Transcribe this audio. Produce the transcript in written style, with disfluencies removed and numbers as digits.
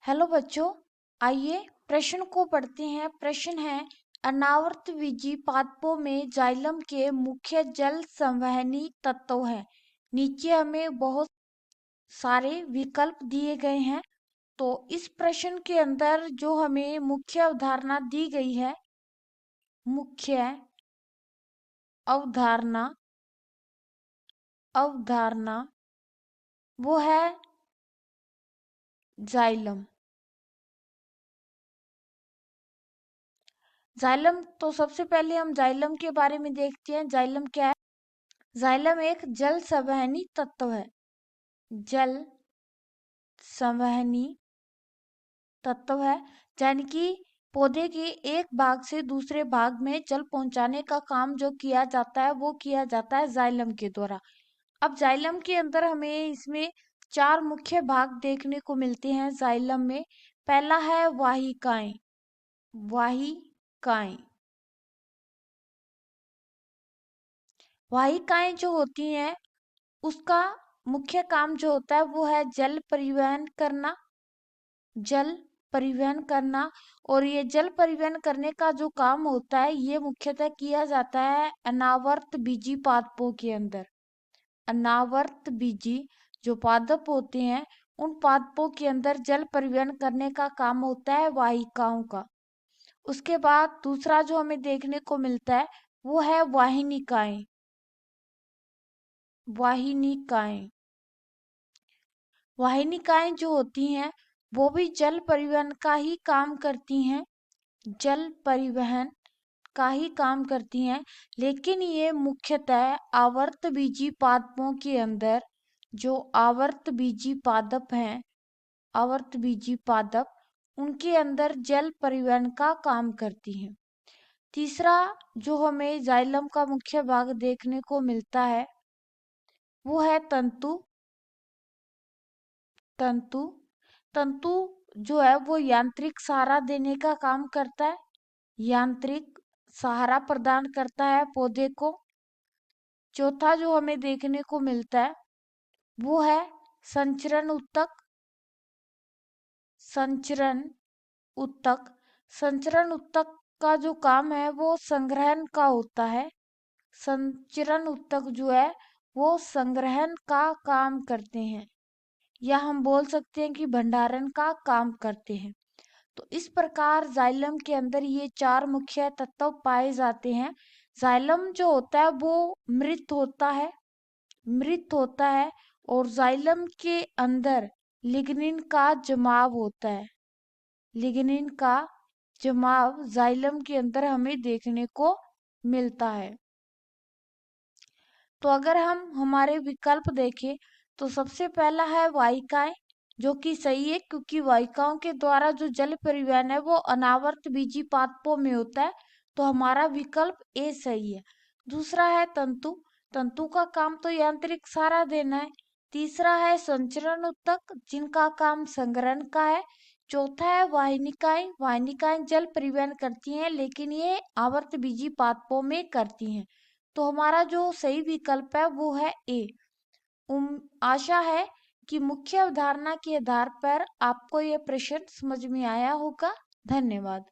Hello बच्चों, आइए प्रश्न को पढ़ते हैं। प्रश्न है, अनावर्तबीजी पादपों में जाइलम के मुख्य जल संवहनी तत्व हैं। नीचे हमें बहुत सारे विकल्प दिए गए हैं। तो इस प्रश्न के अंदर जो हमें मुख्य अवधारणा दी गई है, मुख्य अवधारणा अवधारणा वो है जाइलम। जाइलम, तो सबसे पहले हम जाइलम के बारे में देखते हैं। जाइलम क्या है? जाइलम एक जल संवहनी तत्व है। जल संवहनी तत्व है, यानी कि पौधे के एक भाग से दूसरे भाग में जल पहुंचाने का काम जो किया जाता है वो किया जाता है जाइलम के द्वारा। अब जाइलम के अंदर हमें इसमें चार मुख्य भाग देखने को मिलते हैं जाइलम में। पहला है वाहिकाएं। वाहिकाएं वाहिकाएं जो होती हैं उसका मुख्य काम जो होता है वो है जल परिवहन करना। जल परिवहन करना, और ये जल परिवहन करने का जो काम होता है ये मुख्यतः किया जाता है अनावर्त बीजी पादपों के अंदर। अनावर्त बीजी जो पादप होते हैं उन पादपों के अंदर जल परिवहन करने का काम होता है वाहिकाओं का। उसके बाद दूसरा जो हमें देखने को मिलता है वो है वाहिनिकाएं। वाहिनिकाएं वाहिनिकाएं जो होती हैं वो भी जल परिवहन का ही काम करती हैं। जल परिवहन का ही काम करती हैं, लेकिन ये मुख्यतः आवर्तबीजी पादपों के अंदर जो आवर्तबीजी पादप हैं, आवर्तबीजी पादप उनके अंदर जल परिवहन का काम करती हैं। तीसरा जो हमें जाइलम का मुख्य भाग देखने को मिलता है वो है तंतु। तंतु तंतु जो है वो यांत्रिक सहारा देने का काम करता है। यांत्रिक सहारा प्रदान करता है पौधे को। चौथा जो हमें देखने को मिलता है वो है संचरण उत्तक। संचरण उत्तक संचरण उत्तक का जो काम है वो संग्रहण का होता है। संचरण उत्तक जो है वो संग्रहण का काम करते हैं, या हम बोल सकते हैं कि भंडारण का काम करते हैं। तो इस प्रकार जाइलम के अंदर ये चार मुख्य तत्व पाए जाते हैं। जाइलम जो होता है वो मृत होता है। मृत होता है और जाइलम के अंदर लिग्निन का जमाव होता है। लिग्निन का जमाव जाइलम के अंदर हमें देखने को मिलता है। तो अगर हम हमारे विकल्प देखें तो सबसे पहला है वाहिकाएं, जो कि सही है क्योंकि वाहिकाओं के द्वारा जो जल परिवहन है वो अनावर्त बीजी पादपों में होता है। तो हमारा विकल्प ए सही है। दूसरा है तंतु। तंतु का काम तो यांत्रिक सहारा देना है। तीसरा है संचरण उत्तक, जिनका काम संग्रहण का है। चौथा है वाहिनिकाएं। वाहिनिकाएं जल परिवहन करती हैं, लेकिन ये आवर्त बीजी पादपों में करती हैं। तो हमारा जो सही विकल्प है वो है ए। आशा है कि मुख्य अवधारणा के आधार पर आपको यह प्रश्न समझ में आया होगा। धन्यवाद।